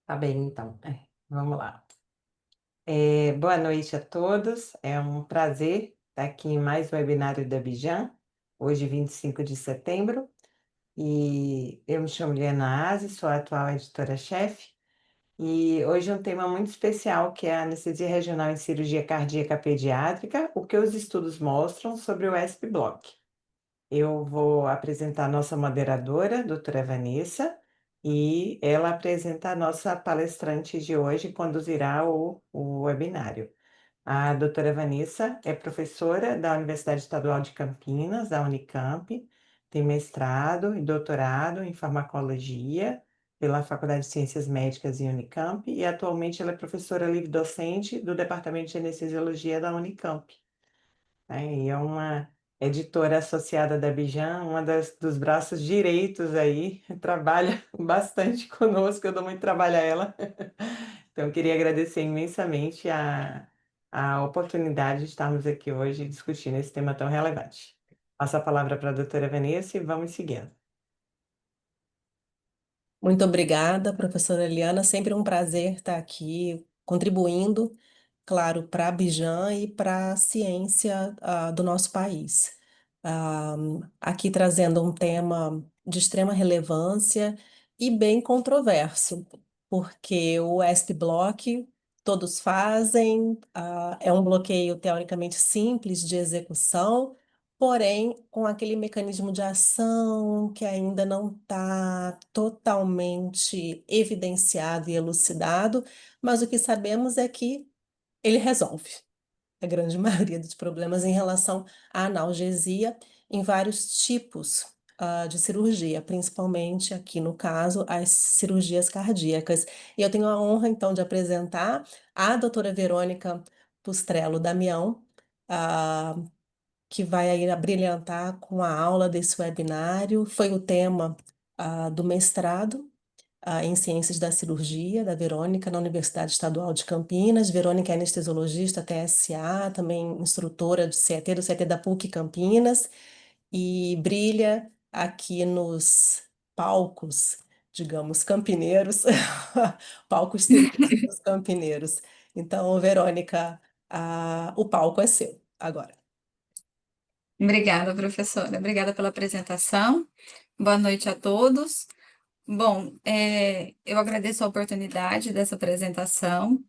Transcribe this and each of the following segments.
Tá bem, então. Vamos lá. Boa noite a todos. É um prazer estar aqui em mais um webinário da Bijan, hoje, 25 de setembro. E eu me chamo Liana Aze, sou a atual editora-chefe. E hoje é um tema muito especial, que é a anestesia regional em cirurgia cardíaca pediátrica, o que os estudos mostram sobre o ESP-Block. Eu vou apresentar a nossa moderadora, doutora Vanessa, e ela apresenta a nossa palestrante de hoje, conduzirá o webinário. A doutora Vanessa é professora da Universidade Estadual de Campinas, da Unicamp, tem mestrado e doutorado em farmacologia pela Faculdade de Ciências Médicas em Unicamp e atualmente ela é professora livre-docente do Departamento de Anestesiologia da Unicamp, né? E é uma editora associada da Bijan, dos braços direitos aí, trabalha bastante conosco, eu dou muito trabalho a ela. Então, eu queria agradecer imensamente a oportunidade de estarmos aqui hoje discutindo esse tema tão relevante. Passo a palavra para a doutora Vanessa e vamos seguindo. Muito obrigada, professora Eliana. Sempre um prazer estar aqui contribuindo, claro, para a Abidjan e para a ciência, do nosso país. Ah, Aqui trazendo um tema de extrema relevância e bem controverso, porque o ESP-Block todos fazem, é um bloqueio teoricamente simples de execução, porém com aquele mecanismo de ação que ainda não está totalmente evidenciado e elucidado, mas o que sabemos é que ele resolve a grande maioria dos problemas em relação à analgesia em vários tipos de cirurgia, principalmente aqui no caso as cirurgias cardíacas. E eu tenho a honra então de apresentar a doutora Verônica Pustrello Damião, ah, que vai aí abrilhantar com a aula desse webinário. Foi o tema do mestrado em Ciências da Cirurgia, da Verônica, na Universidade Estadual de Campinas. Verônica é anestesiologista, TSA, também instrutora do CET, do CET da PUC Campinas, e brilha aqui nos palcos, digamos, campineiros, palcos cirúrgicos campineiros. Então, Verônica, o palco é seu agora. Obrigada, professora. Obrigada pela apresentação. Boa noite a todos. Bom, eu agradeço a oportunidade dessa apresentação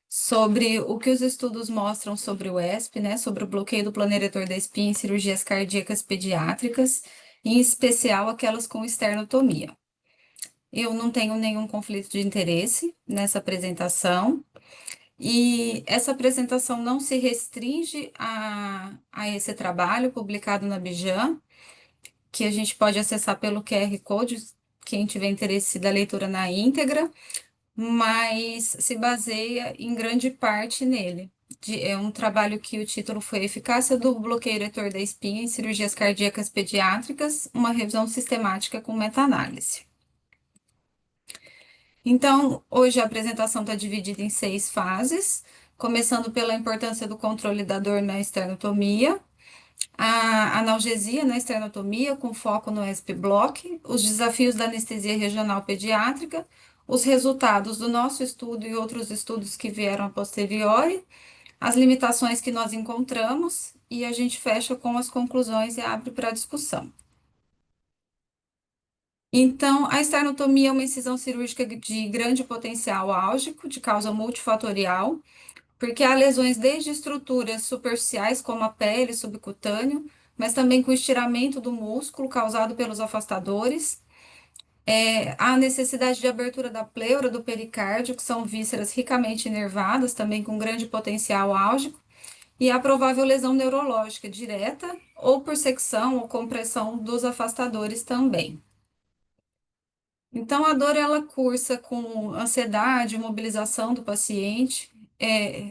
sobre o que os estudos mostram sobre o ESP, né, sobre o bloqueio do plano eretor da espinha em cirurgias cardíacas pediátricas, em especial aquelas com esternotomia. Eu não tenho nenhum conflito de interesse nessa apresentação. E essa apresentação não se restringe a esse trabalho publicado na Bijan, que a gente pode acessar pelo QR Code, quem tiver interesse da leitura na íntegra, mas se baseia em grande parte nele. É um trabalho que o título foi Eficácia do bloqueio eretor da espinha em cirurgias cardíacas pediátricas, uma revisão sistemática com meta-análise. Então, hoje a apresentação está dividida em 6 fases, começando pela importância do controle da dor na esternotomia, a analgesia na esternotomia, com foco no ESP-Block, os desafios da anestesia regional pediátrica, os resultados do nosso estudo e outros estudos que vieram a posteriori, as limitações que nós encontramos, e a gente fecha com as conclusões e abre para discussão. Então, a esternotomia é uma incisão cirúrgica de grande potencial álgico, de causa multifatorial, porque há lesões desde estruturas superficiais, como a pele, subcutâneo, mas também com estiramento do músculo causado pelos afastadores. Há necessidade de abertura da pleura, do pericárdio, que são vísceras ricamente inervadas, também com grande potencial álgico, e há provável lesão neurológica direta, ou por secção ou compressão dos afastadores também. Então, a dor ela cursa com ansiedade, mobilização do paciente,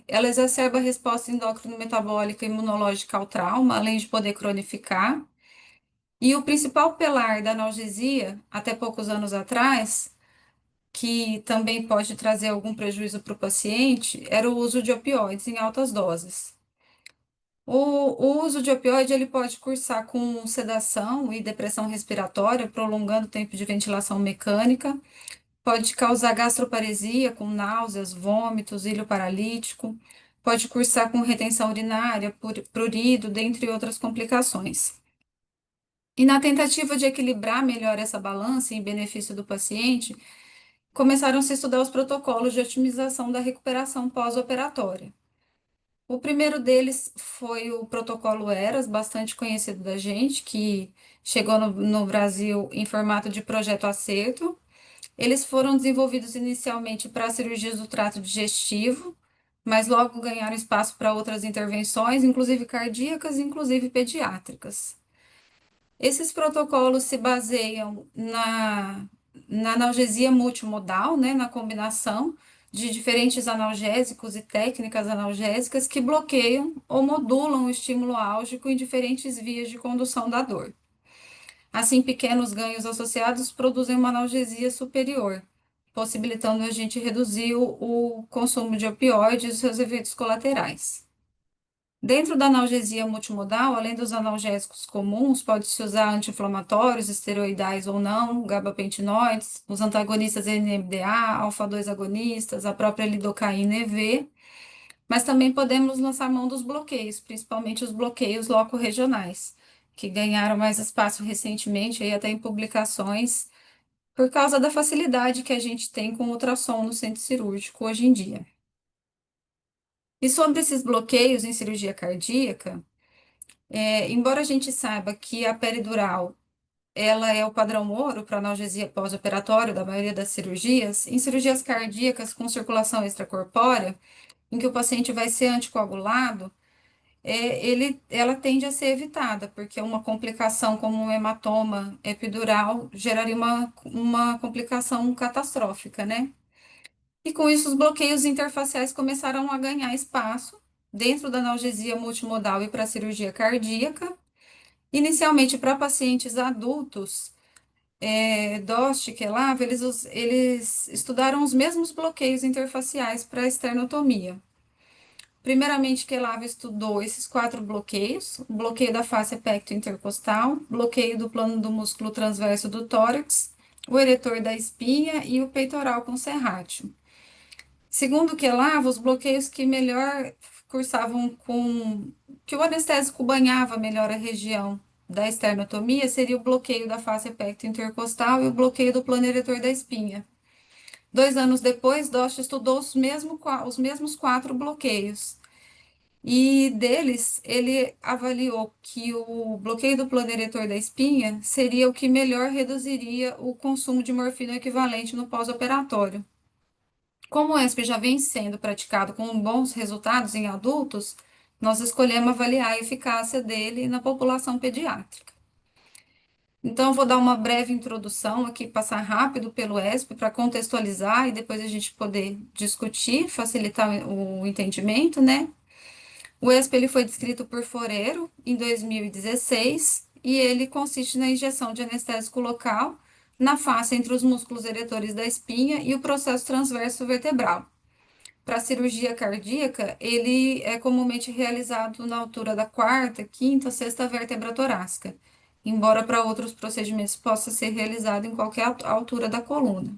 ela exacerba a resposta endócrino-metabólica e imunológica ao trauma, além de poder cronificar. E o principal pilar da analgesia, até poucos anos atrás, que também pode trazer algum prejuízo para o paciente, era o uso de opioides em altas doses. O uso de opioide ele pode cursar com sedação e depressão respiratória, prolongando o tempo de ventilação mecânica, pode causar gastroparesia com náuseas, vômitos, ilho paralítico, pode cursar com retenção urinária, prurido, dentre outras complicações. E na tentativa de equilibrar melhor essa balança em benefício do paciente, começaram a se estudar os protocolos de otimização da recuperação pós-operatória. O primeiro deles foi o protocolo ERAS, bastante conhecido da gente, que chegou no Brasil em formato de projeto acerto. Eles foram desenvolvidos inicialmente para cirurgias do trato digestivo, mas logo ganharam espaço para outras intervenções, inclusive cardíacas, inclusive pediátricas. Esses protocolos se baseiam na analgesia multimodal, né, na combinação de diferentes analgésicos e técnicas analgésicas que bloqueiam ou modulam o estímulo álgico em diferentes vias de condução da dor. Assim, pequenos ganhos associados produzem uma analgesia superior, possibilitando a gente reduzir o consumo de opioides e seus efeitos colaterais. Dentro da analgesia multimodal, além dos analgésicos comuns, pode-se usar anti-inflamatórios, esteroidais ou não, gabapentinoides, os antagonistas NMDA, alfa-2 agonistas, a própria lidocaína EV, mas também podemos lançar mão dos bloqueios, principalmente os bloqueios loco-regionais, que ganharam mais espaço recentemente, aí até em publicações, por causa da facilidade que a gente tem com o ultrassom no centro cirúrgico hoje em dia. E sobre esses bloqueios em cirurgia cardíaca, embora a gente saiba que a peridural ela é o padrão ouro para analgesia pós-operatória da maioria das cirurgias, em cirurgias cardíacas com circulação extracorpórea, em que o paciente vai ser anticoagulado, ela tende a ser evitada, porque uma complicação como um hematoma epidural geraria uma complicação catastrófica, né? E com isso, os bloqueios interfaciais começaram a ganhar espaço dentro da analgesia multimodal e para a cirurgia cardíaca, inicialmente para pacientes adultos. Dost e Kelava, eles estudaram os mesmos bloqueios interfaciais para a esternotomia. Primeiramente, Kelava estudou esses 4 bloqueios: o bloqueio da face pecto-intercostal, bloqueio do plano do músculo transverso do tórax, o eretor da espinha e o peitoral com serrátil. Segundo Kelava, os bloqueios que melhor cursavam que o anestésico banhava melhor a região da esternotomia seria o bloqueio da face pecto-intercostal e o bloqueio do plano eretor da espinha. 2 anos depois, Dost estudou os mesmos 4 bloqueios. E deles, ele avaliou que o bloqueio do plano eretor da espinha seria o que melhor reduziria o consumo de morfina equivalente no pós-operatório. Como o ESP já vem sendo praticado com bons resultados em adultos, nós escolhemos avaliar a eficácia dele na população pediátrica. Então, eu vou dar uma breve introdução aqui, passar rápido pelo ESP para contextualizar e depois a gente poder discutir, facilitar o entendimento, né? O ESP ele foi descrito por Forero em 2016 e ele consiste na injeção de anestésico local na face entre os músculos eretores da espinha e o processo transverso vertebral. Para cirurgia cardíaca, ele é comumente realizado na altura da quarta, quinta, sexta vértebra torácica, embora para outros procedimentos possa ser realizado em qualquer altura da coluna.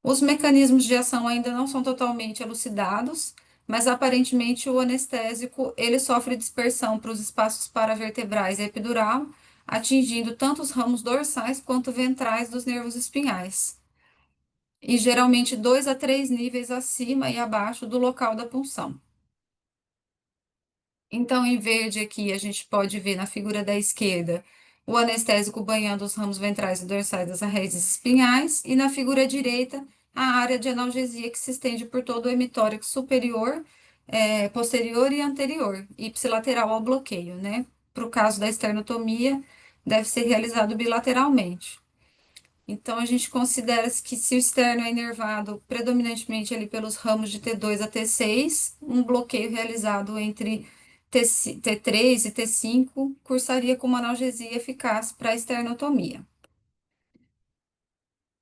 Os mecanismos de ação ainda não são totalmente elucidados, mas aparentemente o anestésico ele sofre dispersão para os espaços paravertebrais e epidural, atingindo tanto os ramos dorsais quanto ventrais dos nervos espinhais, e geralmente 2 a 3 níveis acima e abaixo do local da punção. Então, em verde aqui, a gente pode ver na figura da esquerda o anestésico banhando os ramos ventrais e dorsais das raízes espinhais, e na figura direita, a área de analgesia que se estende por todo o hemitórax superior, posterior e anterior, ipsilateral ao bloqueio, né? Para o caso da esternotomia, deve ser realizado bilateralmente. Então, a gente considera que se o externo é inervado predominantemente ali pelos ramos de T2 a T6, um bloqueio realizado entre T3 e T5 cursaria com uma analgesia eficaz para a esternotomia.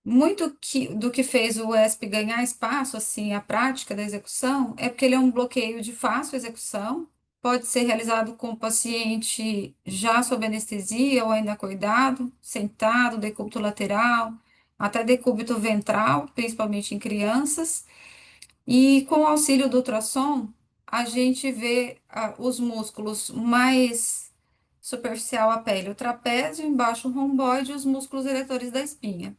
Do que fez o ESP ganhar espaço, assim, a prática da execução, é porque ele é um bloqueio de fácil execução, pode ser realizado com o paciente já sob anestesia ou ainda acordado, sentado, decúbito lateral, até decúbito ventral, principalmente em crianças. E com o auxílio do ultrassom, a gente vê os músculos mais superficial à pele, o trapézio, embaixo o romboide e os músculos eretores da espinha.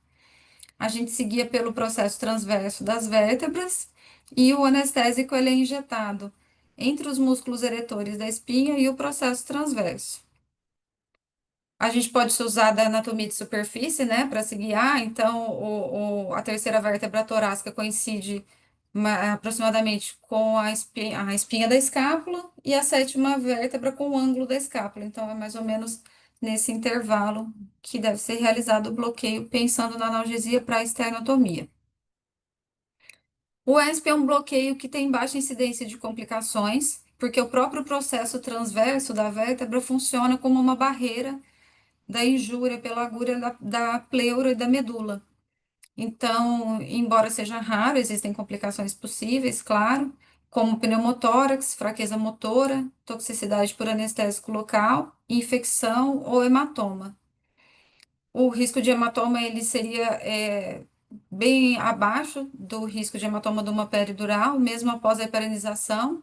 A gente seguia pelo processo transverso das vértebras e o anestésico ele é injetado entre os músculos eretores da espinha e o processo transverso. A gente pode usar da anatomia de superfície, né, para se guiar. Então, a terceira vértebra torácica coincide aproximadamente com a espinha da escápula e a sétima vértebra com o ângulo da escápula. Então, é mais ou menos nesse intervalo que deve ser realizado o bloqueio, pensando na analgesia para a esternotomia. O ESP é um bloqueio que tem baixa incidência de complicações, porque o próprio processo transverso da vértebra funciona como uma barreira da injúria pela agulha da pleura e da medula. Então, embora seja raro, existem complicações possíveis, claro, como pneumotórax, fraqueza motora, toxicidade por anestésico local, infecção ou hematoma. O risco de hematoma ele seria bem abaixo do risco de hematoma de uma peridural, mesmo após a heparinização,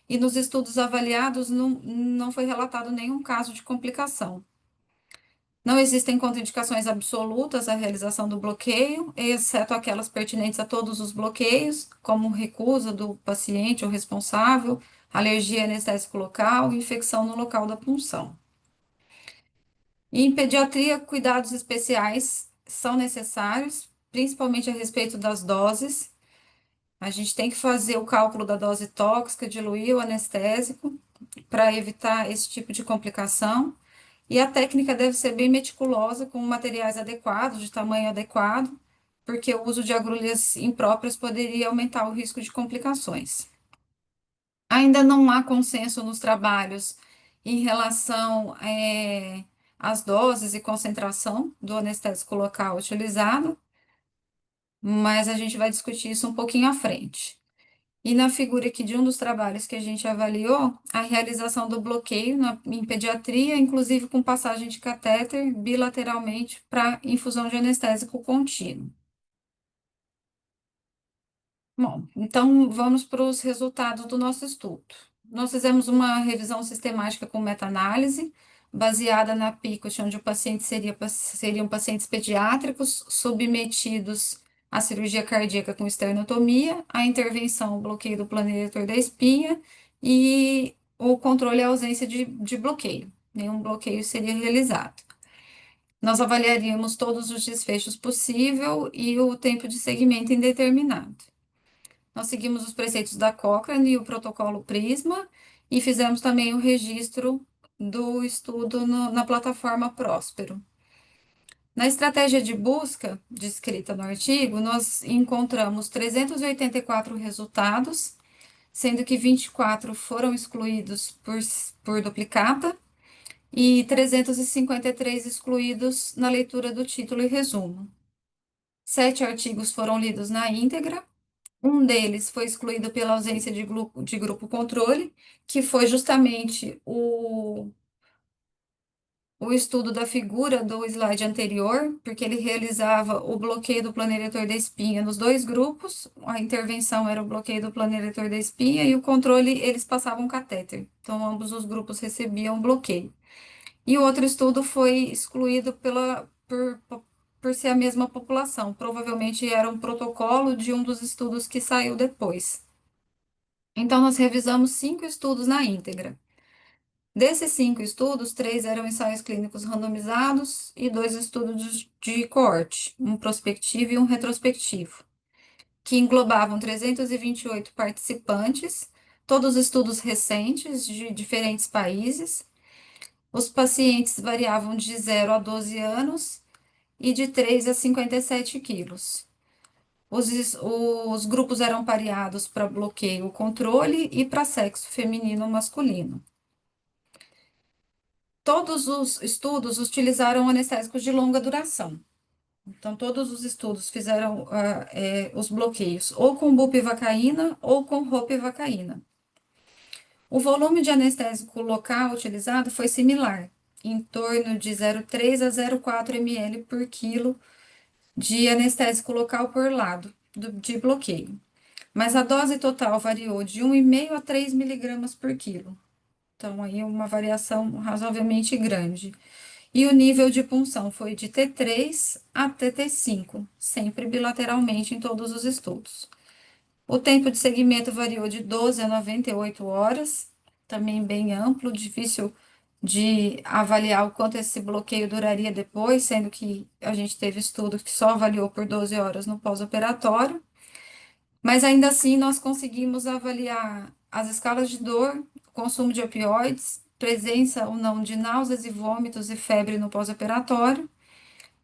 e nos estudos avaliados não foi relatado nenhum caso de complicação. Não existem contraindicações absolutas à realização do bloqueio, exceto aquelas pertinentes a todos os bloqueios, como recusa do paciente ou responsável, alergia anestésico local, infecção no local da punção. E em pediatria, cuidados especiais são necessários, principalmente a respeito das doses. A gente tem que fazer o cálculo da dose tóxica, diluir o anestésico, para evitar esse tipo de complicação. E a técnica deve ser bem meticulosa, com materiais adequados, de tamanho adequado, porque o uso de agulhas impróprias poderia aumentar o risco de complicações. Ainda não há consenso nos trabalhos em relação às doses e concentração do anestésico local utilizado, mas a gente vai discutir isso um pouquinho à frente. E na figura aqui de um dos trabalhos que a gente avaliou, a realização do bloqueio em pediatria, inclusive com passagem de catéter bilateralmente para infusão de anestésico contínuo. Bom, então vamos para os resultados do nosso estudo. Nós fizemos uma revisão sistemática com meta-análise, baseada na PICOT, onde o paciente seriam pacientes pediátricos submetidos à cirurgia cardíaca com esternotomia, a intervenção, o bloqueio do plano eretor da espinha e o controle e ausência de bloqueio. Nenhum bloqueio seria realizado. Nós avaliaríamos todos os desfechos possíveis e o tempo de segmento indeterminado. Nós seguimos os preceitos da Cochrane e o protocolo Prisma e fizemos também o registro do estudo na plataforma Próspero. Na estratégia de busca descrita no artigo, nós encontramos 384 resultados, sendo que 24 foram excluídos por duplicata e 353 excluídos na leitura do título e resumo. 7 artigos foram lidos na íntegra. Um deles foi excluído pela ausência de grupo controle, que foi justamente o estudo da figura do slide anterior, porque ele realizava o bloqueio do plano eretor da espinha nos dois grupos. A intervenção era o bloqueio do plano eretor da espinha e o controle, eles passavam catéter. Então, ambos os grupos recebiam bloqueio. E o outro estudo foi excluído por ser a mesma população. Provavelmente era um protocolo de um dos estudos que saiu depois. Então, nós revisamos 5 estudos na íntegra. Desses 5 estudos, 3 eram ensaios clínicos randomizados e 2 estudos de coorte, um prospectivo e um retrospectivo, que englobavam 328 participantes, todos estudos recentes de diferentes países. Os pacientes variavam de 0 a 12 anos e de 3 a 57 quilos. Os grupos eram pareados para bloqueio controle e para sexo feminino ou masculino. Todos os estudos utilizaram anestésicos de longa duração. Então, todos os estudos fizeram os bloqueios ou com bupivacaína ou com ropivacaína. O volume de anestésico local utilizado foi similar, em torno de 0,3 a 0,4 ml por quilo de anestésico local por lado de bloqueio, mas a dose total variou de 1,5 a 3 miligramas por quilo. Então, aí uma variação razoavelmente grande. E o nível de punção foi de T3 a TT5, sempre bilateralmente em todos os estudos. O tempo de segmento variou de 12 a 98 horas, também bem amplo, difícil de avaliar o quanto esse bloqueio duraria depois, sendo que a gente teve estudo que só avaliou por 12 horas no pós-operatório. Mas ainda assim, nós conseguimos avaliar as escalas de dor, consumo de opioides, presença ou não de náuseas e vômitos e febre no pós-operatório,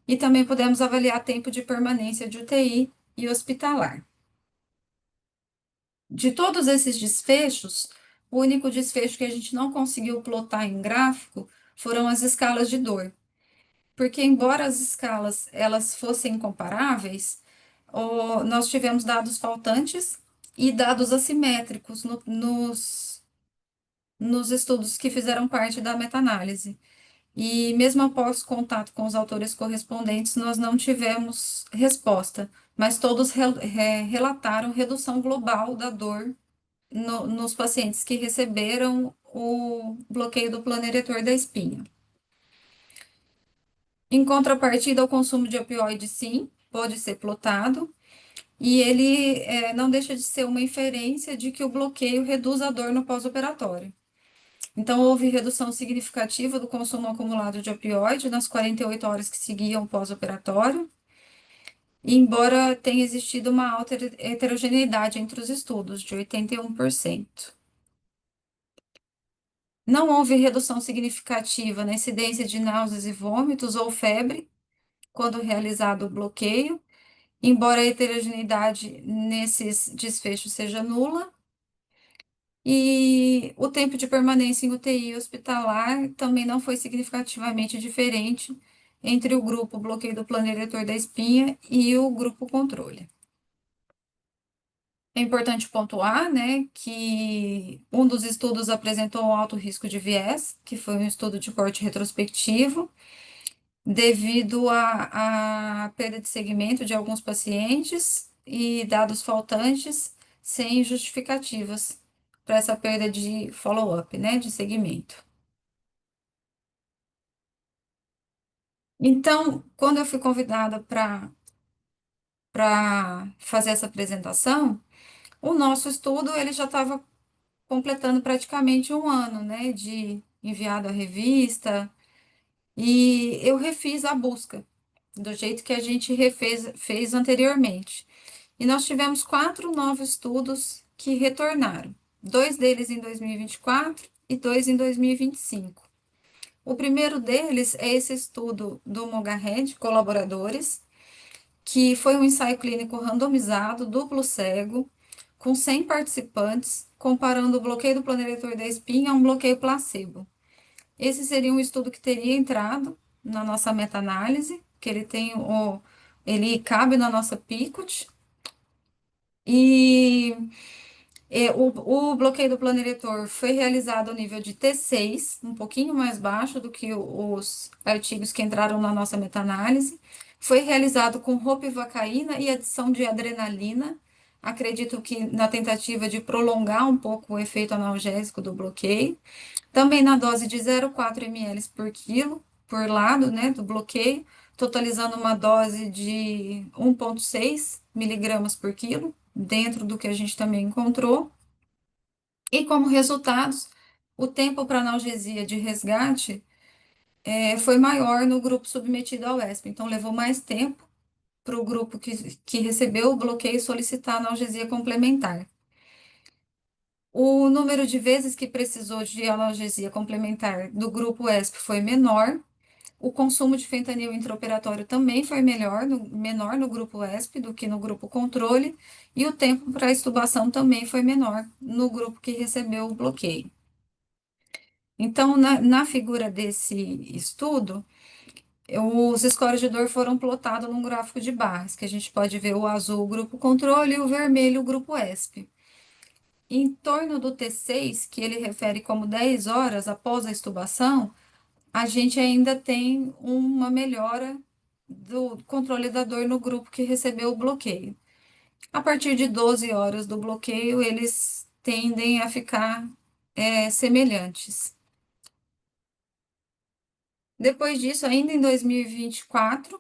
e também pudemos avaliar tempo de permanência de UTI e hospitalar. De todos esses desfechos, o único desfecho que a gente não conseguiu plotar em gráfico foram as escalas de dor, porque embora as escalas elas fossem comparáveis, nós tivemos dados faltantes e dados assimétricos nos estudos que fizeram parte da meta-análise. E mesmo após contato com os autores correspondentes, nós não tivemos resposta, mas todos relataram redução global da dor nos pacientes que receberam o bloqueio do plano eretor da espinha. Em contrapartida, o consumo de opioide, sim, pode ser plotado, e ele não deixa de ser uma inferência de que o bloqueio reduz a dor no pós-operatório. Então, houve redução significativa do consumo acumulado de opioide nas 48 horas que seguiam o pós-operatório, embora tenha existido uma alta heterogeneidade entre os estudos, de 81%. Não houve redução significativa na incidência de náuseas e vômitos ou febre quando realizado o bloqueio, embora a heterogeneidade nesses desfechos seja nula. E o tempo de permanência em UTI hospitalar também não foi significativamente diferente entre o grupo bloqueio do plano eretor da espinha e o grupo controle. É importante pontuar, né, que um dos estudos apresentou um alto risco de viés, que foi um estudo de corte retrospectivo, devido à perda de segmento de alguns pacientes e dados faltantes sem justificativas para essa perda de follow-up, né, de segmento. Então, quando eu fui convidada para fazer essa apresentação, o nosso estudo ele já estava completando praticamente um ano, né, de enviado à revista, e eu refiz a busca do jeito que a gente fez anteriormente. E nós tivemos 4 novos estudos que retornaram, 2 deles em 2024 e 2 em 2025. O primeiro deles é esse estudo do Mogarred, colaboradores, que foi um ensaio clínico randomizado, duplo cego, com 100 participantes, comparando o bloqueio do plano eretor da espinha a um bloqueio placebo. Esse seria um estudo que teria entrado na nossa meta-análise, que ele cabe na nossa PICOT, e o bloqueio do plano eretor foi realizado ao nível de T6, um pouquinho mais baixo do que os artigos que entraram na nossa meta-análise. Foi realizado com ropivacaína e adição de adrenalina, acredito que na tentativa de prolongar um pouco o efeito analgésico do bloqueio. Também na dose de 0,4 ml por quilo, por lado, né, do bloqueio, totalizando uma dose de 1,6 miligramas por quilo, dentro do que a gente também encontrou. E como resultados, o tempo para analgesia de resgate foi maior no grupo submetido ao ESP, então levou mais tempo para o grupo que recebeu o bloqueio solicitar analgesia complementar. O número de vezes que precisou de analgesia complementar do grupo ESP foi menor. O consumo de fentanil intraoperatório também foi menor no grupo ESP do que no grupo controle. E o tempo para extubação também foi menor no grupo que recebeu o bloqueio. Então, na figura desse estudo, os scores de dor foram plotados num gráfico de barras, que a gente pode ver o azul, o grupo controle, e o vermelho, o grupo ESP. Em torno do T6, que ele refere como 10 horas após a extubação, a gente ainda tem uma melhora do controle da dor no grupo que recebeu o bloqueio. A partir de 12 horas do bloqueio, eles tendem a ficar semelhantes. Depois disso, ainda em 2024,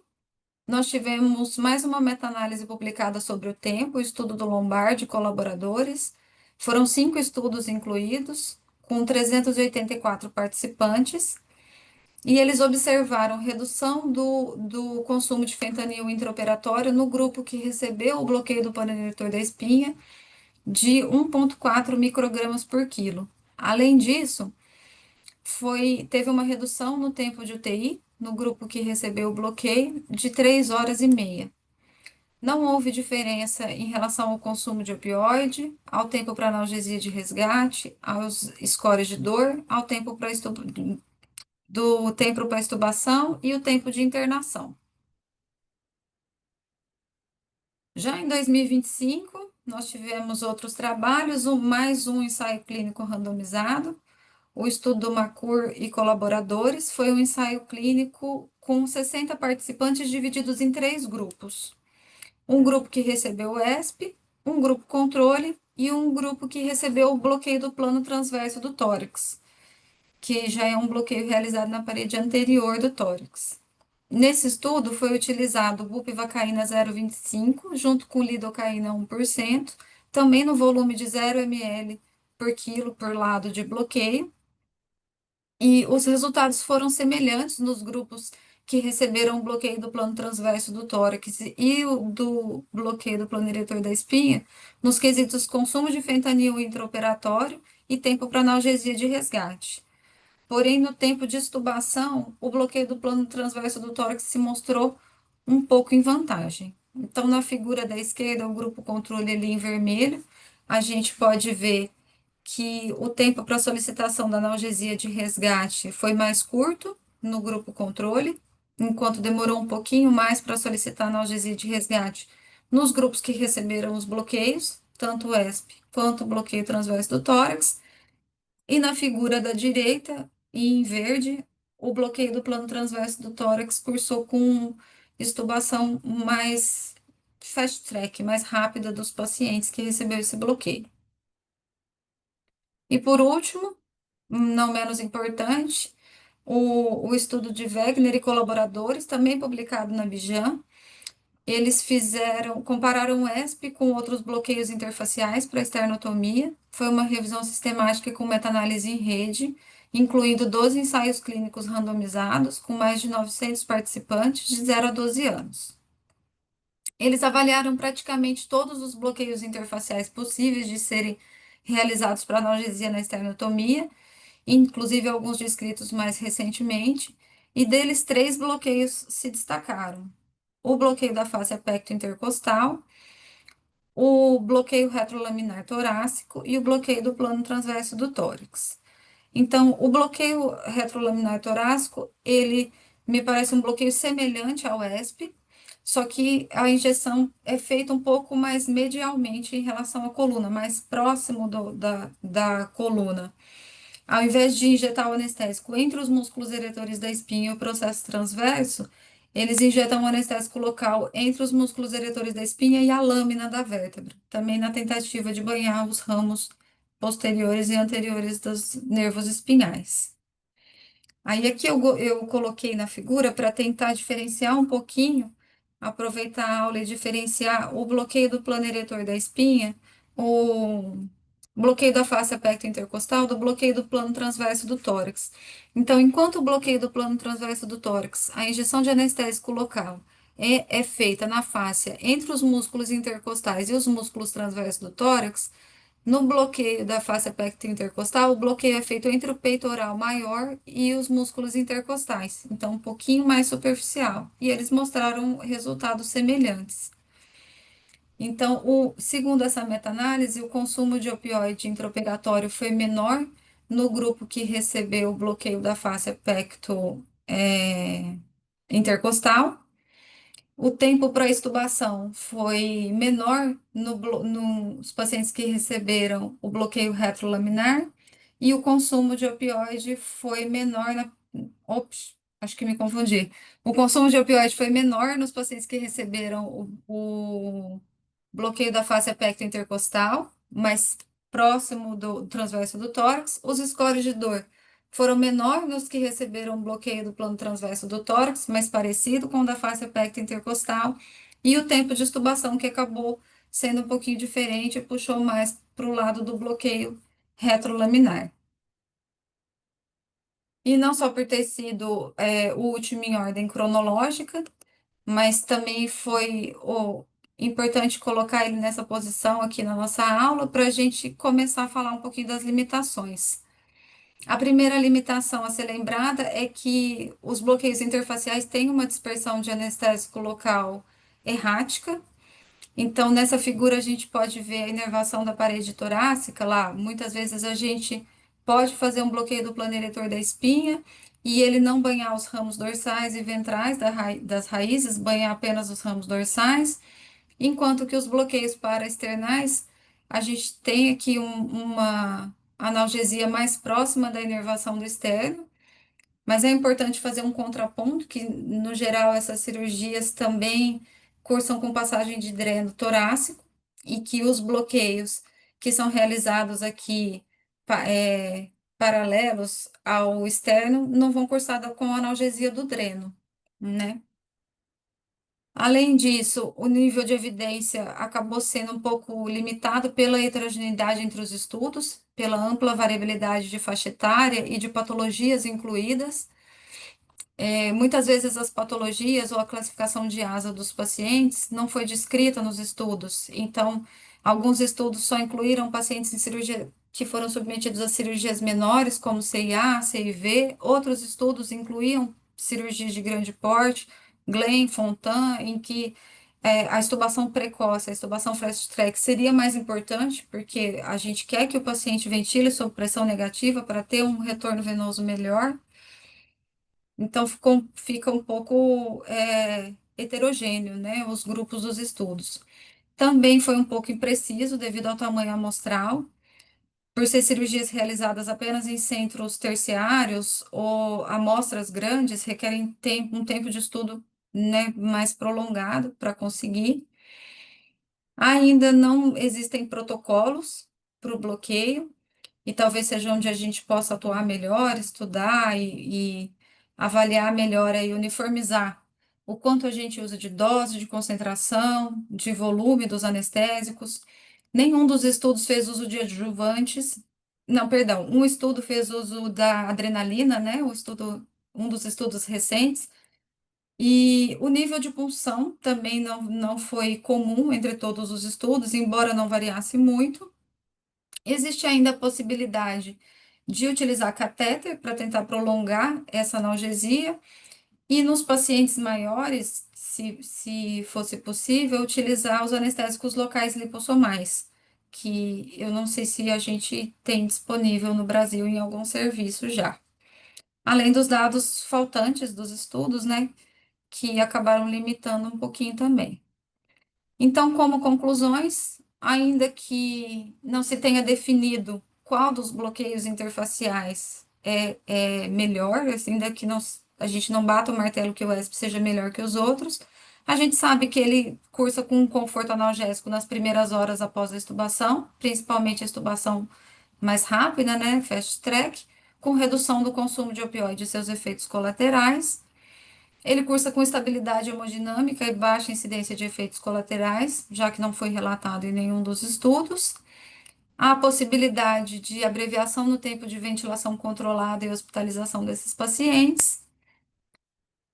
nós tivemos mais uma meta-análise publicada sobre o tempo, o estudo do Lombardi e colaboradores. Foram 5 estudos incluídos, com 384 participantes, e eles observaram redução do consumo de fentanil intraoperatório no grupo que recebeu o bloqueio do panel da espinha de 1,4 microgramas por quilo. Além disso, teve uma redução no tempo de UTI no grupo que recebeu o bloqueio de 3 horas e meia. Não houve diferença em relação ao consumo de opioide, ao tempo para analgesia de resgate, aos scores de dor, ao tempo do tempo para estubação e o tempo de internação. Já em 2025, nós tivemos outros trabalhos, mais um ensaio clínico randomizado, o estudo do Macur e colaboradores foi um ensaio clínico com 60 participantes divididos em 3 grupos. Um grupo que recebeu o ESP, um grupo controle e um grupo que recebeu o bloqueio do plano transverso do tórax, que já é um bloqueio realizado na parede anterior do tórax. Nesse estudo foi utilizado bupivacaína 0,25 junto com lidocaína 1%, também no volume de 0 ml por quilo por lado de bloqueio, e os resultados foram semelhantes nos grupos que receberam o bloqueio do plano transverso do tórax e o do bloqueio do plano diretor da espinha, nos quesitos consumo de fentanil intraoperatório e tempo para analgesia de resgate. Porém, no tempo de extubação, o bloqueio do plano transverso do tórax se mostrou um pouco em vantagem. Então, na figura da esquerda, o grupo controle ali em vermelho, a gente pode ver que o tempo para solicitação da analgesia de resgate foi mais curto no grupo controle, enquanto demorou um pouquinho mais para solicitar analgesia de resgate nos grupos que receberam os bloqueios, tanto o ESP quanto o bloqueio transverso do tórax. E na figura da direita, e em verde, o bloqueio do plano transverso do tórax cursou com extubação mais fast track, mais rápida dos pacientes que receberam esse bloqueio. E por último, não menos importante, o estudo de Wegener e colaboradores, também publicado na Bijan, eles compararam o ESP com outros bloqueios interfaciais para esternotomia. Foi uma revisão sistemática com meta-análise em rede, incluindo 12 ensaios clínicos randomizados, com mais de 900 participantes de 0 a 12 anos. Eles avaliaram praticamente todos os bloqueios interfaciais possíveis de serem realizados para analgesia na esternotomia, inclusive alguns descritos mais recentemente, e deles 3 bloqueios se destacaram: o bloqueio da face apecto intercostal, o bloqueio retrolaminar torácico e o bloqueio do plano transverso do tórax. Então, o bloqueio retrolaminar torácico, ele me parece um bloqueio semelhante ao ESP, só que a injeção é feita um pouco mais medialmente em relação à coluna, mais próximo da coluna. Ao invés de injetar o anestésico entre os músculos eretores da espinha e o processo transverso, eles injetam o anestésico local entre os músculos eretores da espinha e a lâmina da vértebra, também na tentativa de banhar os ramos posteriores e anteriores dos nervos espinhais. Aí aqui eu coloquei na figura para tentar diferenciar um pouquinho, aproveitar a aula e diferenciar o bloqueio do plano eretor da espinha, o bloqueio da face apecto intercostal do bloqueio do plano transverso do tórax. Então, enquanto o bloqueio do plano transverso do tórax, a injeção de anestésico local é feita na face entre os músculos intercostais e os músculos transversos do tórax, no bloqueio da face apecto intercostal, o bloqueio é feito entre o peitoral maior e os músculos intercostais, então um pouquinho mais superficial, e eles mostraram resultados semelhantes. Então, segundo essa meta-análise, o consumo de opioide intraoperatório foi menor no grupo que recebeu o bloqueio da face apecto intercostal. O tempo para extubação foi menor nos pacientes que receberam o bloqueio retrolaminar e o consumo de opioide foi menor Acho que me confundi. O consumo de opioide foi menor nos pacientes que receberam o bloqueio da face aperta intercostal, mais próximo do transverso do tórax. Os scores de dor foram menores nos que receberam bloqueio do plano transverso do tórax, mais parecido com o da face aperta intercostal. E o tempo de extubação, que acabou sendo um pouquinho diferente, puxou mais para o lado do bloqueio retrolaminar. E não só por ter sido o último em ordem cronológica, mas também foi importante colocar ele nessa posição aqui na nossa aula para a gente começar a falar um pouquinho das limitações. A primeira limitação a ser lembrada é que os bloqueios interfaciais têm uma dispersão de anestésico local errática. Então, nessa figura, a gente pode ver a inervação da parede torácica lá. Muitas vezes a gente pode fazer um bloqueio do plano eretor da espinha e ele não banhar os ramos dorsais e ventrais das raízes, banhar apenas os ramos dorsais, enquanto que os bloqueios paraesternais, a gente tem aqui uma analgesia mais próxima da inervação do externo, mas é importante fazer um contraponto, que no geral essas cirurgias também cursam com passagem de dreno torácico e que os bloqueios que são realizados aqui paralelos ao externo não vão cursar com analgesia do dreno, né? Além disso, o nível de evidência acabou sendo um pouco limitado pela heterogeneidade entre os estudos, pela ampla variabilidade de faixa etária e de patologias incluídas. Muitas vezes as patologias ou a classificação de asa dos pacientes não foi descrita nos estudos. Então, alguns estudos só incluíram pacientes em cirurgia que foram submetidos a cirurgias menores, como CIA, CIV. Outros estudos incluíam cirurgias de grande porte, Glenn, Fontan, em que a extubação precoce, a extubação fast track seria mais importante, porque a gente quer que o paciente ventile sob pressão negativa para ter um retorno venoso melhor. Então, fica um pouco heterogêneo, né, os grupos dos estudos. Também foi um pouco impreciso devido ao tamanho amostral, por ser cirurgias realizadas apenas em centros terciários ou amostras grandes, requerem um tempo de estudo, né, mais prolongado para conseguir. Ainda não existem protocolos para o bloqueio, e talvez seja onde a gente possa atuar melhor, estudar e avaliar melhor e uniformizar o quanto a gente usa de dose, de concentração, de volume dos anestésicos. Nenhum dos estudos fez uso de adjuvantes. Não, perdão, um estudo fez uso da adrenalina, né? Um dos estudos recentes. E o nível de punção também não foi comum entre todos os estudos, embora não variasse muito. Existe ainda a possibilidade de utilizar catéter para tentar prolongar essa analgesia, e nos pacientes maiores, se fosse possível, utilizar os anestésicos locais lipossomais, que eu não sei se a gente tem disponível no Brasil em algum serviço já. Além dos dados faltantes dos estudos, né, que acabaram limitando um pouquinho também. Então, como conclusões, ainda que não se tenha definido qual dos bloqueios interfaciais é melhor, assim, ainda que a gente não bata o martelo que o ESP seja melhor que os outros, a gente sabe que ele cursa com um conforto analgésico nas primeiras horas após a extubação, principalmente a extubação mais rápida, né, fast track, com redução do consumo de opioide e seus efeitos colaterais. Ele cursa com estabilidade hemodinâmica e baixa incidência de efeitos colaterais, já que não foi relatado em nenhum dos estudos. Há a possibilidade de abreviação no tempo de ventilação controlada e hospitalização desses pacientes.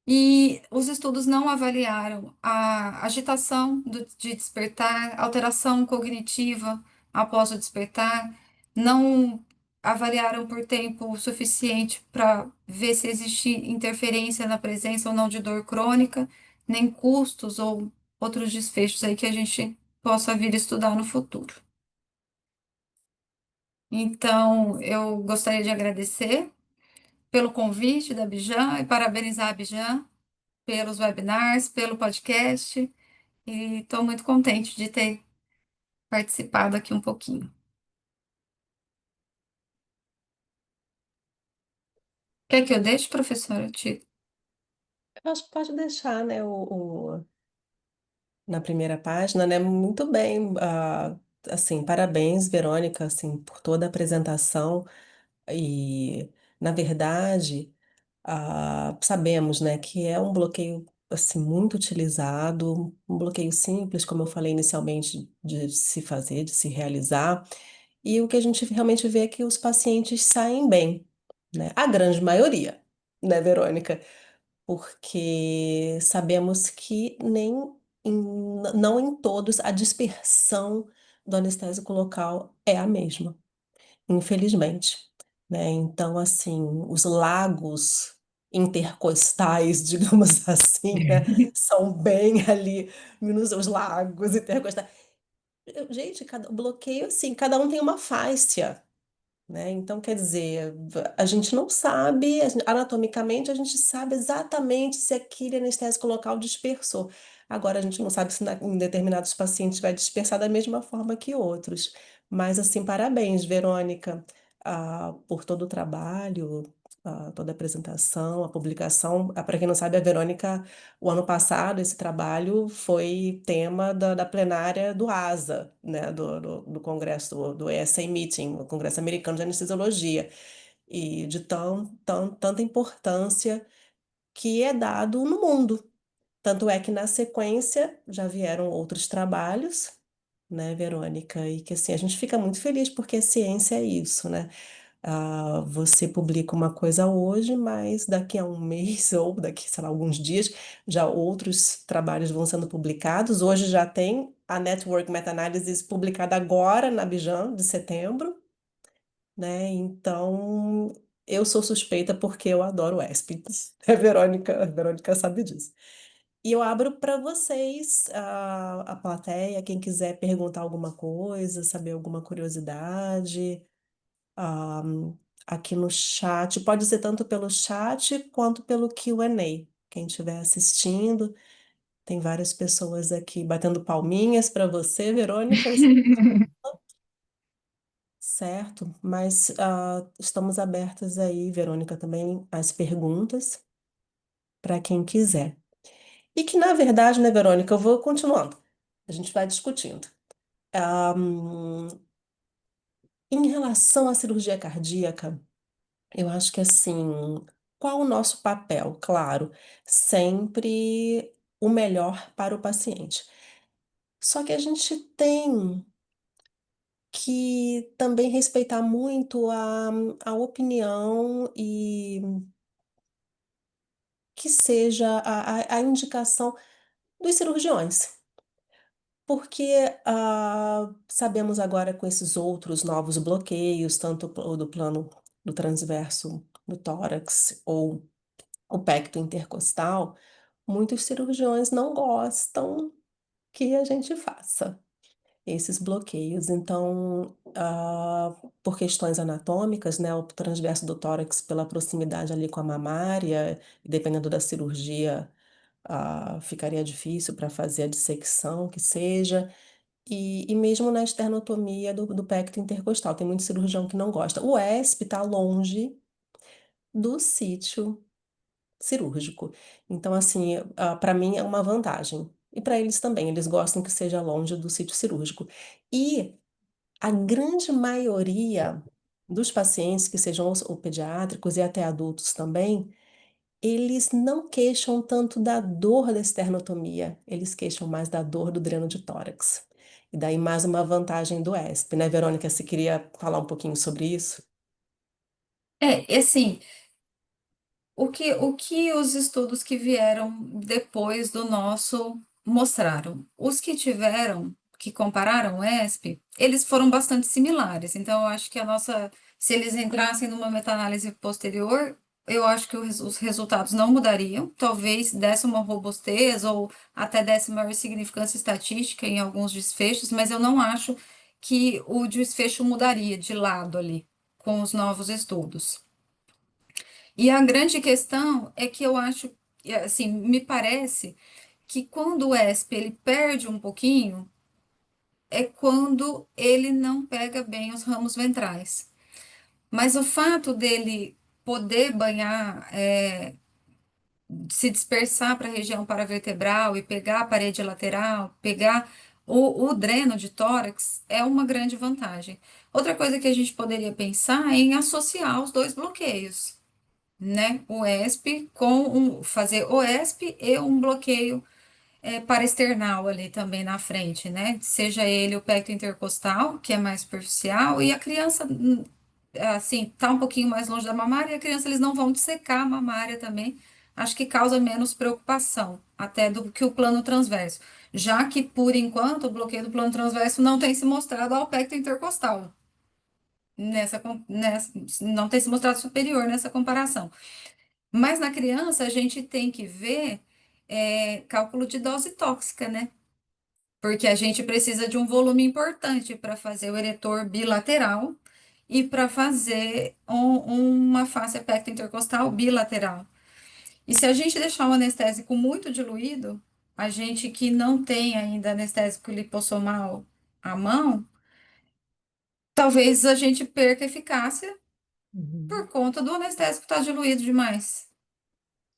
E os estudos não avaliaram a agitação de despertar, alteração cognitiva após o despertar, não avaliaram por tempo suficiente para ver se existe interferência na presença ou não de dor crônica, nem custos ou outros desfechos aí que a gente possa vir estudar no futuro. Então, eu gostaria de agradecer pelo convite da Bijan e parabenizar a Bijan pelos webinars, pelo podcast, e estou muito contente de ter participado aqui um pouquinho. Quer que eu deixe, professora? Eu acho que pode deixar, né, na primeira página, né? Muito bem. Assim, parabéns, Verônica, assim, por toda a apresentação. E, na verdade, sabemos, né, que é um bloqueio assim muito utilizado, um bloqueio simples, como eu falei inicialmente, de se fazer, de se realizar. E o que a gente realmente vê é que os pacientes saem bem, né? A grande maioria, né, Verônica? Porque sabemos que não em todos a dispersão do anestésico local é a mesma, infelizmente, né? Então, assim, os lagos intercostais, digamos assim, né, são bem ali, os lagos intercostais. Gente, cada bloqueio, assim, cada um tem uma faixa, né? Então, quer dizer, a gente não sabe, anatomicamente, a gente sabe exatamente se aquele anestésico local dispersou. Agora, a gente não sabe se em determinados pacientes vai dispersar da mesma forma que outros. Mas, assim, parabéns, Verônica, por todo o trabalho, toda a apresentação, a publicação. Para quem não sabe, a Verônica, o ano passado, esse trabalho foi tema da plenária do ASA, né, do Congresso, do ESA Meeting, o Congresso Americano de Anestesiologia, e de tanta importância que é dado no mundo. Tanto é que, na sequência, já vieram outros trabalhos, né, Verônica? E que, assim, a gente fica muito feliz, porque a ciência é isso, né? Você publica uma coisa hoje, mas daqui a um mês ou daqui, sei lá, alguns dias, já outros trabalhos vão sendo publicados. Hoje já tem a Network Meta-Analysis publicada agora na Bijan, de setembro, né? Então, eu sou suspeita porque eu adoro o ESP. A Verônica sabe disso. E eu abro para vocês, a plateia, quem quiser perguntar alguma coisa, saber alguma curiosidade ah, aqui no chat. Pode ser tanto pelo chat quanto pelo Q&A. Quem estiver assistindo, tem várias pessoas aqui batendo palminhas para você, Verônica, certo? Mas estamos abertas aí, Verônica, também às perguntas para quem quiser. E que, na verdade, né, Verônica, eu vou continuando. A gente vai discutindo. Ah, em relação à cirurgia cardíaca, eu acho que assim, qual o nosso papel? Claro, sempre o melhor para o paciente. Só que a gente tem que também respeitar muito a opinião e que seja a indicação dos cirurgiões. Porque sabemos agora com esses outros novos bloqueios, tanto o do plano do transverso do tórax ou o pecto intercostal, muitos cirurgiões não gostam que a gente faça esses bloqueios. Então, por questões anatômicas, né, o transverso do tórax, pela proximidade ali com a mamária, dependendo da cirurgia, ficaria difícil para fazer a dissecção, que seja. E mesmo na esternotomia do pecto intercostal, tem muito cirurgião que não gosta. O ESP está longe do sítio cirúrgico. Então, assim, para mim é uma vantagem. E para eles também, eles gostam que seja longe do sítio cirúrgico. E a grande maioria dos pacientes, que sejam ou pediátricos e até adultos também, eles não queixam tanto da dor da esternotomia, eles queixam mais da dor do dreno de tórax. E daí mais uma vantagem do ESP, né, Verônica? Você queria falar um pouquinho sobre isso? E assim, o que os estudos que vieram depois do nosso mostraram? Os que tiveram, que compararam o ESP, eles foram bastante similares. Então, eu acho que se eles entrassem numa meta-análise posterior, eu acho que os resultados não mudariam. Talvez desse uma robustez ou até desse maior significância estatística em alguns desfechos, mas eu não acho que o desfecho mudaria de lado ali com os novos estudos. E a grande questão é que eu acho, assim, me parece que quando o ESP ele perde um pouquinho, é quando ele não pega bem os ramos ventrais. Mas o fato dele poder banhar se dispersar para a região paravertebral e pegar a parede lateral, pegar o dreno de tórax, é uma grande vantagem. Outra coisa que a gente poderia pensar é em associar os dois bloqueios, né? O ESP fazer o ESP e um bloqueio paraesternal ali também na frente, né? Seja ele o pecto intercostal, que é mais superficial, e a criança, assim, tá um pouquinho mais longe da mamária, e a criança eles não vão dissecar a mamária também. Acho que causa menos preocupação, até do que o plano transverso. Já que, por enquanto, o bloqueio do plano transverso não tem se mostrado ao pecto intercostal. Não tem se mostrado superior nessa comparação. Mas na criança a gente tem que ver cálculo de dose tóxica, né? Porque a gente precisa de um volume importante para fazer o eretor bilateral e para fazer uma face epecta intercostal bilateral. E se a gente deixar o anestésico muito diluído, a gente que não tem ainda anestésico lipossomal à mão, talvez a gente perca eficácia por Uhum. conta do anestésico estar diluído demais.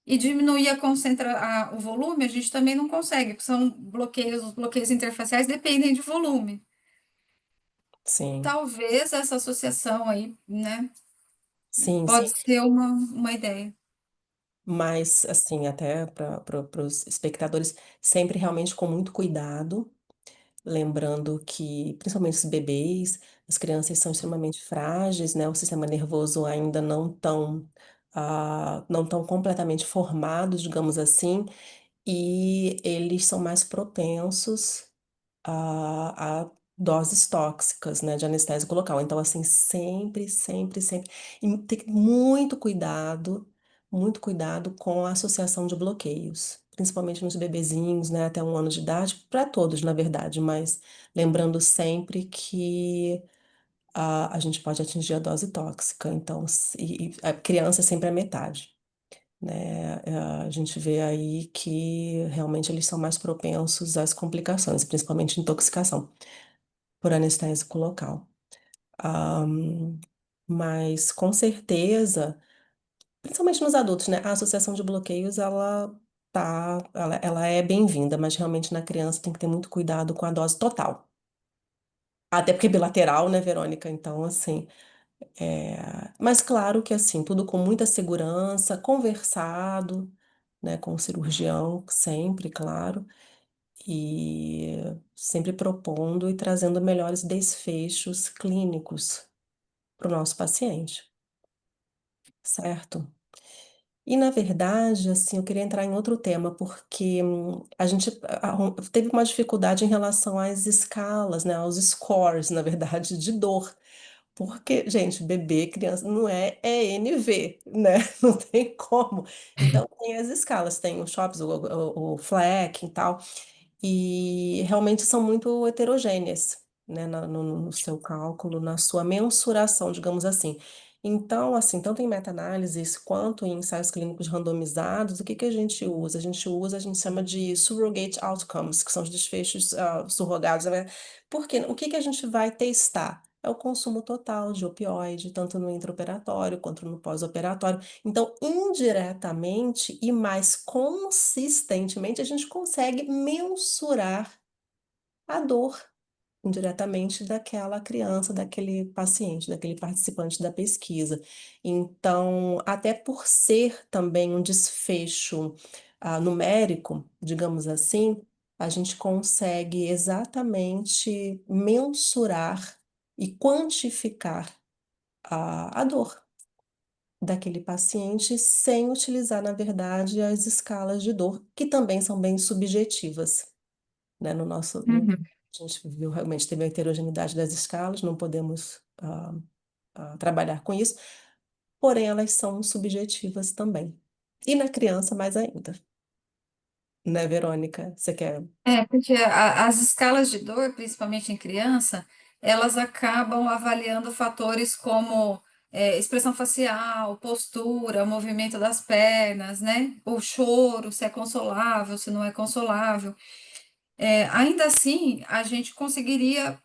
E diminuir o volume, a gente também não consegue, porque são bloqueios, os bloqueios interfaciais dependem de volume. Sim, Talvez essa associação aí, né, sim, sim. pode ser uma ideia. Mas, assim, até para os espectadores, sempre realmente com muito cuidado, lembrando que, principalmente os bebês, as crianças são extremamente frágeis, né? O sistema nervoso ainda não tão completamente formado, digamos assim, e eles são mais propensos a doses tóxicas, né, de anestésico local. Então, assim, sempre, sempre, sempre. E tem que ter muito cuidado com a associação de bloqueios, principalmente nos bebezinhos, né, até 1 ano de idade, para todos, na verdade, mas lembrando sempre que a gente pode atingir a dose tóxica. Então, e a criança é sempre a metade. Né? A gente vê aí que realmente eles são mais propensos às complicações, principalmente intoxicação por anestésico local. Ahm, mas com certeza, principalmente nos adultos, né? A associação de bloqueios ela é bem-vinda, mas realmente na criança tem que ter muito cuidado com a dose total. Até porque é bilateral, né, Verônica? Então, assim, mas claro que assim, tudo com muita segurança, conversado, né, com o cirurgião, sempre, claro, e sempre propondo e trazendo melhores desfechos clínicos para o nosso paciente, certo? E na verdade, assim, eu queria entrar em outro tema, porque a gente teve uma dificuldade em relação às escalas, né, aos scores, na verdade, de dor. Porque, gente, bebê, criança, não é NV, né? Não tem como. Então, tem as escalas, tem o CHOPS, o FLAC e tal, e realmente são muito heterogêneas, né, no seu cálculo, na sua mensuração, digamos assim. Então, assim, tanto em meta-análises quanto em ensaios clínicos randomizados, o que que a gente usa? A gente chama de surrogate outcomes, que são os desfechos surrogados, né? Porque o que que a gente vai testar? É o consumo total de opioide, tanto no intraoperatório quanto no pós-operatório. Então, indiretamente e mais consistentemente, a gente consegue mensurar a dor indiretamente daquela criança, daquele paciente, daquele participante da pesquisa. Então, até por ser também um desfecho numérico, digamos assim, a gente consegue exatamente mensurar e quantificar a dor daquele paciente sem utilizar, na verdade, as escalas de dor, que também são bem subjetivas, né? Uhum. A gente viu realmente teve a heterogeneidade das escalas, não podemos trabalhar com isso, porém elas são subjetivas também. E na criança mais ainda, né, Verônica? Você quer? Porque as escalas de dor, principalmente em criança, elas acabam avaliando fatores como expressão facial, postura, movimento das pernas, né? O choro, se é consolável, se não é consolável. Ainda assim, a gente conseguiria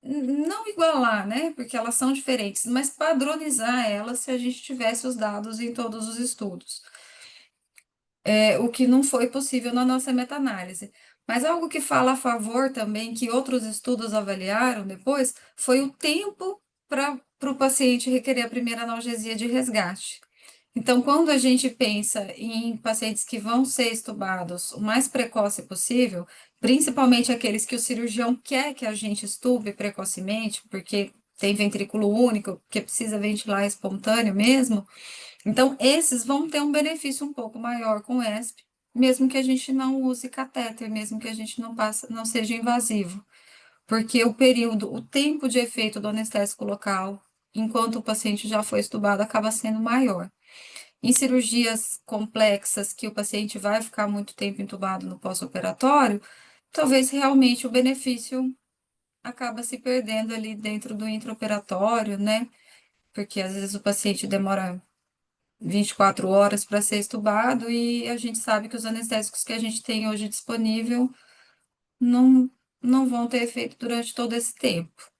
não igualar, né? Porque elas são diferentes, mas padronizar elas se a gente tivesse os dados em todos os estudos. o que não foi possível na nossa meta-análise. Mas algo que fala a favor também, que outros estudos avaliaram depois, foi o tempo para o paciente requerer a primeira analgesia de resgate. Então, quando a gente pensa em pacientes que vão ser estubados o mais precoce possível, principalmente aqueles que o cirurgião quer que a gente estube precocemente, porque tem ventrículo único, que precisa ventilar espontâneo mesmo, então esses vão ter um benefício um pouco maior com o ESP, mesmo que a gente não use catéter, mesmo que a gente não seja invasivo, porque o tempo de efeito do anestésico local, enquanto o paciente já foi estubado, acaba sendo maior. Em cirurgias complexas, que o paciente vai ficar muito tempo entubado no pós-operatório, talvez realmente o benefício acaba se perdendo ali dentro do intraoperatório, né? Porque às vezes o paciente demora 24 horas para ser estubado e a gente sabe que os anestésicos que a gente tem hoje disponível não, não vão ter efeito durante todo esse tempo.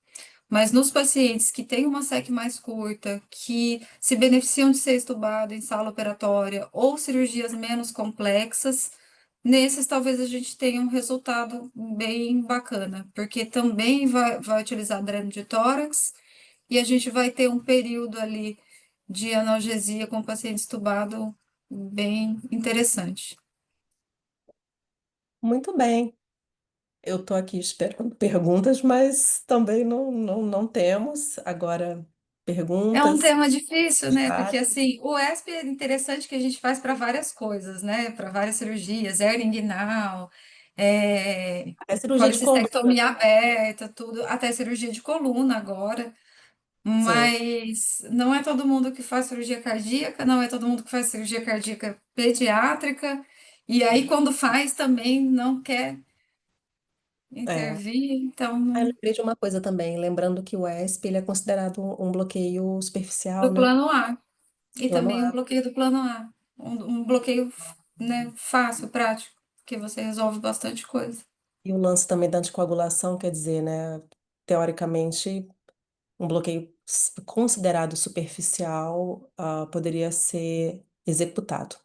Mas nos pacientes que têm uma SEC mais curta, que se beneficiam de ser estubado em sala operatória ou cirurgias menos complexas, nesses talvez a gente tenha um resultado bem bacana, porque também vai utilizar dreno de tórax e a gente vai ter um período ali de analgesia com o paciente estubado bem interessante. Muito bem. Eu estou aqui esperando perguntas, mas também não temos. Agora, É um perguntas, tema difícil, né? Porque chat. assim, o ESP é interessante que a gente faz para várias coisas, né? Para várias cirurgias, hernia inguinal, É cirurgia de coluna. policistectomia aberta, tudo, até cirurgia de coluna agora. Sim, Mas não é todo mundo que faz cirurgia cardíaca, não é todo mundo que faz cirurgia cardíaca pediátrica. E aí, quando faz, também não quer é. intervir, então, Aí eu lembrei de uma coisa também, lembrando que o ESP ele é considerado um bloqueio superficial, do né? plano A. E Plano também um A. bloqueio do plano A. Um bloqueio, né, fácil, prático, que você resolve bastante coisa. E o lance também da anticoagulação, quer dizer, né? Teoricamente, um bloqueio considerado superficial, poderia ser executado,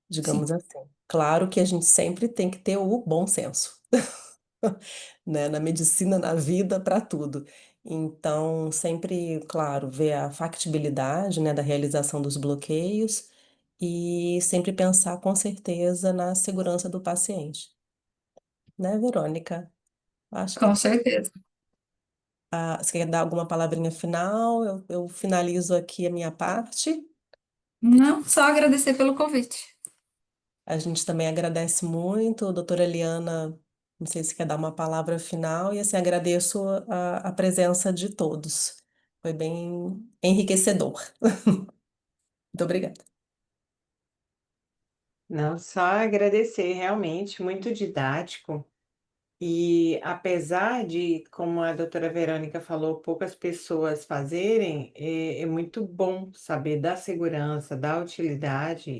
Sim, digamos assim. Claro que a gente sempre tem que ter o bom senso, né? Na medicina, na vida, para tudo. Então, sempre, claro, ver a factibilidade, né, da realização dos bloqueios e sempre pensar com certeza na segurança do paciente, né, Verônica? Acho que com certeza. você quer dar alguma palavrinha final? Eu finalizo aqui a minha parte. Não, só agradecer pelo convite. A gente também agradece muito, doutora Eliana, não sei se quer dar uma palavra final, e assim, agradeço a presença de todos. Foi bem enriquecedor. Muito obrigada. Não, só agradecer, realmente, muito didático. E apesar de, como a doutora Verônica falou, poucas pessoas fazerem, é muito bom saber da segurança, da utilidade